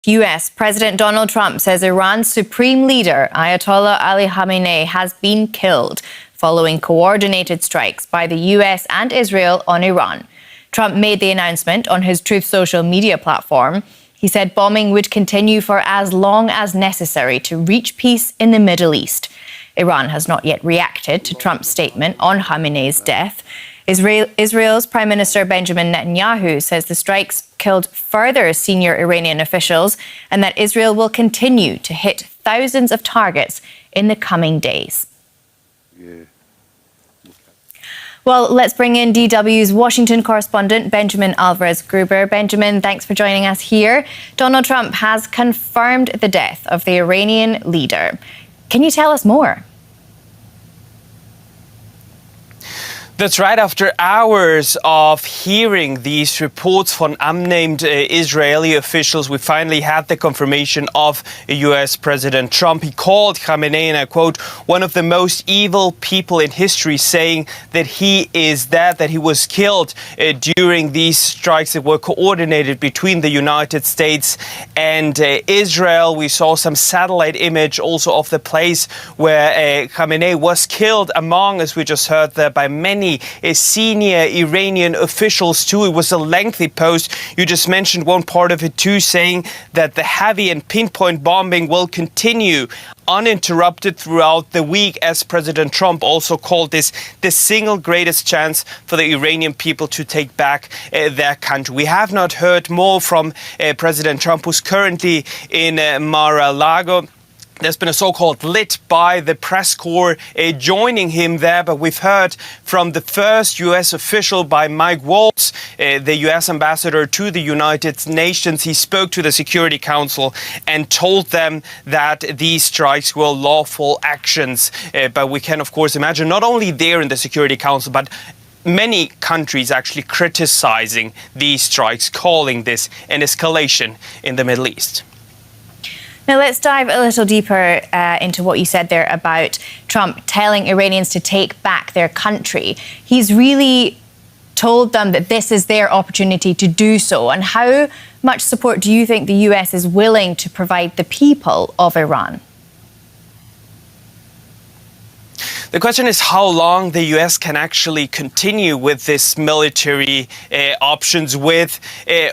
US President Donald Trump says Iran's supreme leader, Ayatollah Ali Khamenei, has been killed following coordinated strikes by the US and Israel on Iran. Trump made the announcement on his Truth social media platform. He said bombing would continue for as long as necessary to reach peace in the Middle East. Iran has not yet reacted to Trump's statement on Khamenei's death. Israel's Prime Minister Benjamin Netanyahu says the strikes killed further senior Iranian officials and that Israel will continue to hit thousands of targets in the coming days. Well, let's bring in DW's Washington correspondent, Benjamin Alvarez-Gruber. Benjamin, thanks for joining us here. Donald Trump has confirmed the death of the Iranian leader. Can you tell us more? That's right. After hours of hearing these reports from unnamed Israeli officials, we finally had the confirmation of US President Trump. He called Khamenei, and I quote, one of the most evil people in history, saying that he is dead, that he was killed during these strikes that were coordinated between the United States and Israel. We saw some satellite image also of the place where Khamenei was killed, among, as we just heard there, by many senior Iranian officials too. It was a lengthy post. You just mentioned one part of it too, saying that the heavy and pinpoint bombing will continue uninterrupted throughout the week, as President Trump also called this the single greatest chance for the Iranian people to take back their country. We have not heard more from President Trump, who's currently in Mar-a-Lago. There's been a so-called lit by the press corps joining him there, but we've heard from the first U.S. official, by Mike Waltz, the U.S. ambassador to the United Nations. He spoke to the Security Council and told them that these strikes were lawful actions. But we can, of course, imagine not only there in the Security Council, but many countries actually criticizing these strikes, calling this an escalation in the Middle East. Now, let's dive a little deeper into what you said there about Trump telling Iranians to take back their country. He's really told them that this is their opportunity to do so. And how much support do you think the US is willing to provide the people of Iran? The question is how long the U.S. can actually continue with this military options with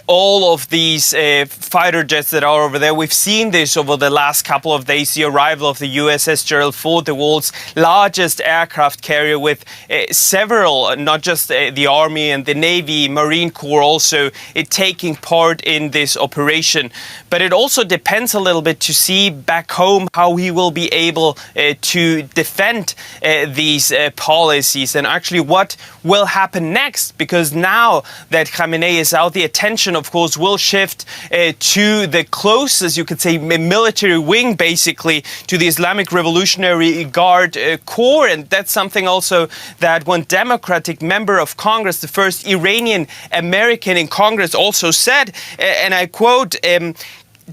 all of these fighter jets that are over there. We've seen this over the last couple of days, the arrival of the USS Gerald Ford, the world's largest aircraft carrier, with several, not just the Army and the Navy, Marine Corps also taking part in this operation. But it also depends a little bit to see back home how he will be able to defend these policies and actually what will happen next, because now that Khamenei is out, the attention, of course, will shift to the closest, you could say, military wing, basically, to the Islamic Revolutionary Guard Corps. And that's something also that one Democratic member of Congress, the first Iranian American in Congress, also said, and I quote,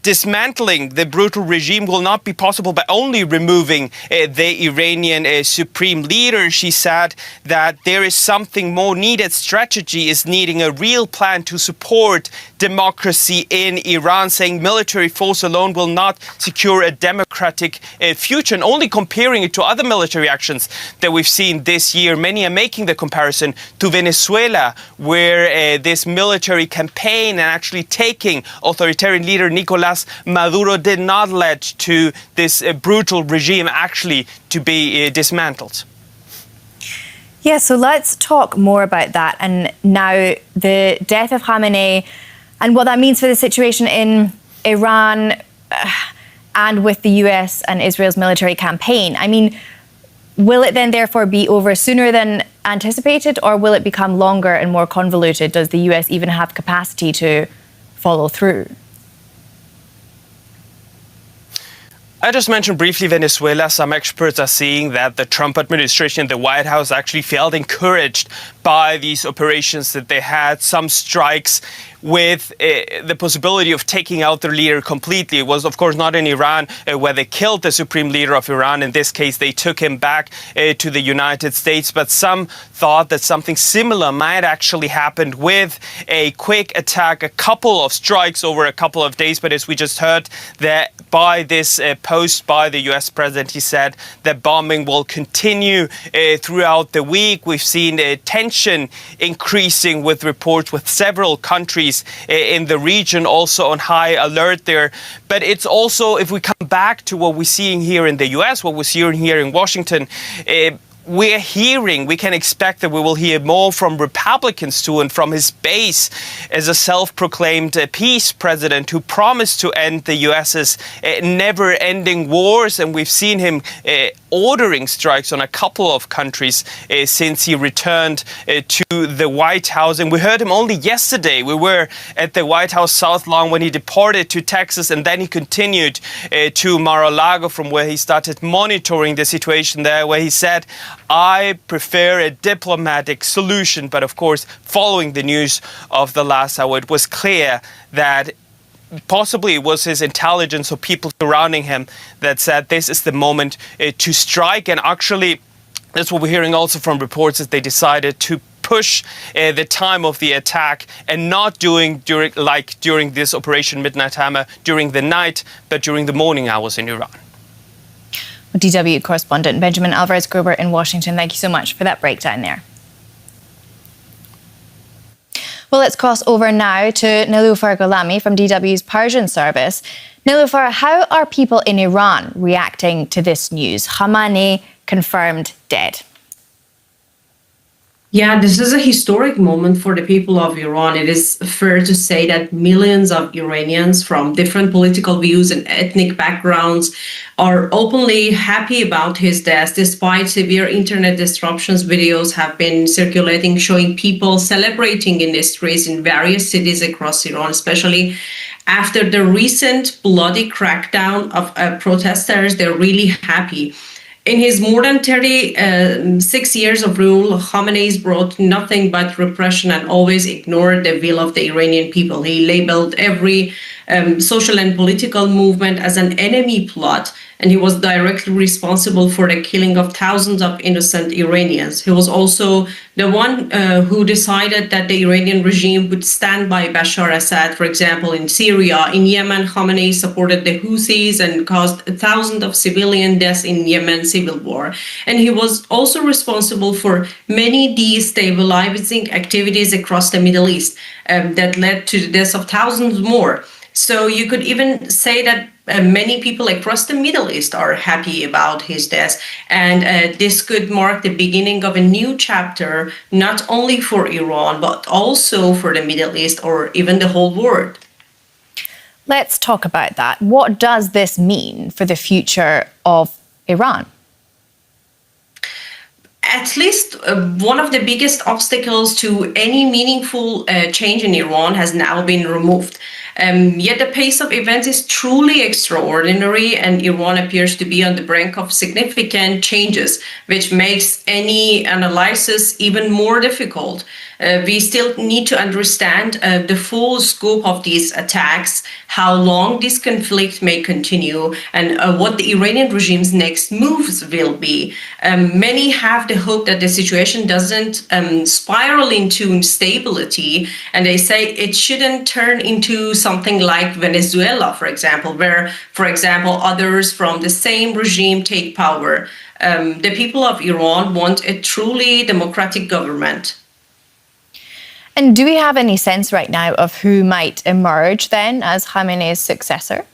dismantling the brutal regime will not be possible by only removing the Iranian supreme leader. She said that there is something more needed. Strategy is needing a real plan to support democracy in Iran, saying military force alone will not secure a democratic future. And only comparing it to other military actions that we've seen this year, many are making the comparison to Venezuela, where this military campaign and actually taking authoritarian leader Nicolas Maduro did not lead to this brutal regime actually to be dismantled. Yeah, so let's talk more about that. And now the death of Khamenei and what that means for the situation in Iran and with the US and Israel's military campaign. I mean, will it then therefore be over sooner than anticipated, or will it become longer and more convoluted? Does the US even have capacity to follow through? I just mentioned briefly Venezuela. Some experts are seeing that the Trump administration, the White House, actually felt encouraged by these operations that they had. Some strikes with the possibility of taking out their leader completely. It was, of course, not in Iran where they killed the supreme leader of Iran. In this case, they took him back to the United States. But some thought that something similar might actually happen with a quick attack, a couple of strikes over a couple of days. But as we just heard, that by this post by the US president, he said that bombing will continue throughout the week. We've seen tension increasing with reports with several countries in the region also on high alert there. But it's also, if we come back to what we're seeing here in the US, what we're seeing here in Washington, we can expect that we will hear more from Republicans too, and from his base as a self-proclaimed peace president who promised to end the US's never-ending wars. And we've seen him ordering strikes on a couple of countries since he returned to the White House. And we heard him only yesterday. We were at the White House South Lawn when he departed to Texas, and then he continued to Mar-a-Lago, from where he started monitoring the situation there, where he said, I prefer a diplomatic solution. But of course, following the news of the last hour, it was clear that possibly it was his intelligence or people surrounding him that said this is the moment to strike. And actually, that's what we're hearing also from reports, that they decided to push the time of the attack and not during this Operation Midnight Hammer during the night, but during the morning hours in Iran. DW correspondent Benjamin Alvarez-Gruber in Washington, thank you so much for that breakdown there. Well, let's cross over now to Niloufar Gholami from DW's Persian service. Niloufar, how are people in Iran reacting to this news? Khamenei confirmed dead. Yeah, this is a historic moment for the people of Iran. It is fair to say that millions of Iranians from different political views and ethnic backgrounds are openly happy about his death. Despite severe internet disruptions, videos have been circulating showing people celebrating in the streets in various cities across Iran, especially after the recent bloody crackdown of protesters. They're really happy. In his more than 36 years of rule, Khamenei brought nothing but repression and always ignored the will of the Iranian people. He labeled every social and political movement as an enemy plot, and he was directly responsible for the killing of thousands of innocent Iranians. He was also the one who decided that the Iranian regime would stand by Bashar Assad, for example, in Syria. In Yemen, Khamenei supported the Houthis and caused thousands of civilian deaths in Yemen civil war. And he was also responsible for many destabilizing activities across the Middle East that led to the deaths of thousands more. So you could even say that many people across the Middle East are happy about his death. And this could mark the beginning of a new chapter, not only for Iran, but also for the Middle East or even the whole world. Let's talk about that. What does this mean for the future of Iran? At least one of the biggest obstacles to any meaningful change in Iran has now been removed. Yet the pace of events is truly extraordinary, and Iran appears to be on the brink of significant changes, which makes any analysis even more difficult. We still need to understand the full scope of these attacks, how long this conflict may continue, and what the Iranian regime's next moves will be. Many have the hope that the situation doesn't spiral into instability, and they say it shouldn't turn into something like Venezuela, for example, where, for example, others from the same regime take power. The people of Iran want a truly democratic government. And do we have any sense right now of who might emerge then as Khamenei's successor?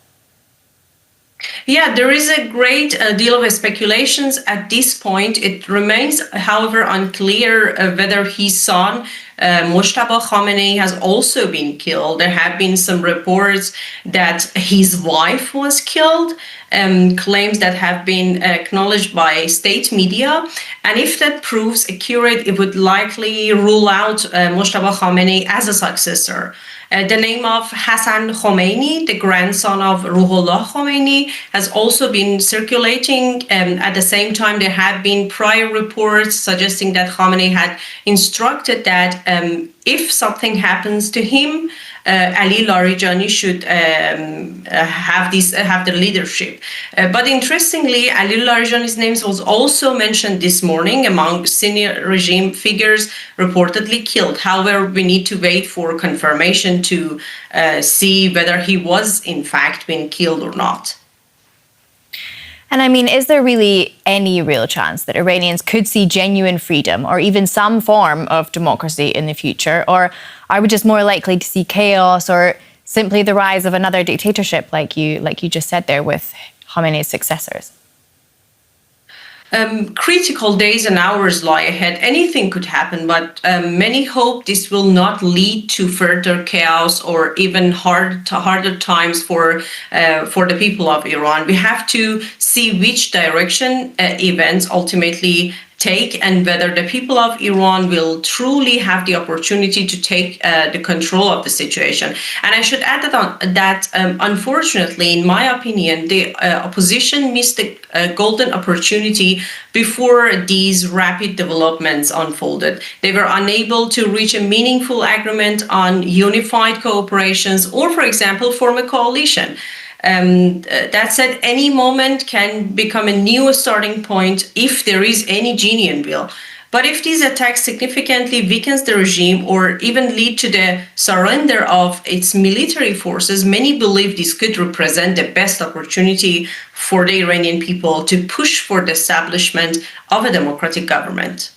Yeah, there is a great deal of speculations at this point. It remains, however, unclear whether his son, Mojtaba Khamenei, has also been killed. There have been some reports that his wife was killed, claims that have been acknowledged by state media. And if that proves accurate, it would likely rule out Mojtaba Khamenei as a successor. The name of Hassan Khomeini, the grandson of Ruhollah Khomeini, has also been circulating. At the same time, there have been prior reports suggesting that Khomeini had instructed that if something happens to him, Ali Larijani should have the leadership. But interestingly, Ali Larijani's name was also mentioned this morning among senior regime figures reportedly killed. However, we need to wait for confirmation to see whether he was in fact been killed or not. And I mean, is there really any real chance that Iranians could see genuine freedom or even some form of democracy in the future? Or are we just more likely to see chaos or simply the rise of another dictatorship like you just said there with Khamenei's successors? Critical days and hours lie ahead. Anything could happen, but many hope this will not lead to further chaos or even harder times for the people of Iran. We have to see which direction events ultimately take and whether the people of Iran will truly have the opportunity to take the control of the situation. And I should add that unfortunately, in my opinion, the opposition missed the golden opportunity before these rapid developments unfolded. They were unable to reach a meaningful agreement on unified cooperations or, for example, form a coalition. That said, any moment can become a new starting point if there is any genuine will. But if these attacks significantly weakens the regime or even lead to the surrender of its military forces, many believe this could represent the best opportunity for the Iranian people to push for the establishment of a democratic government.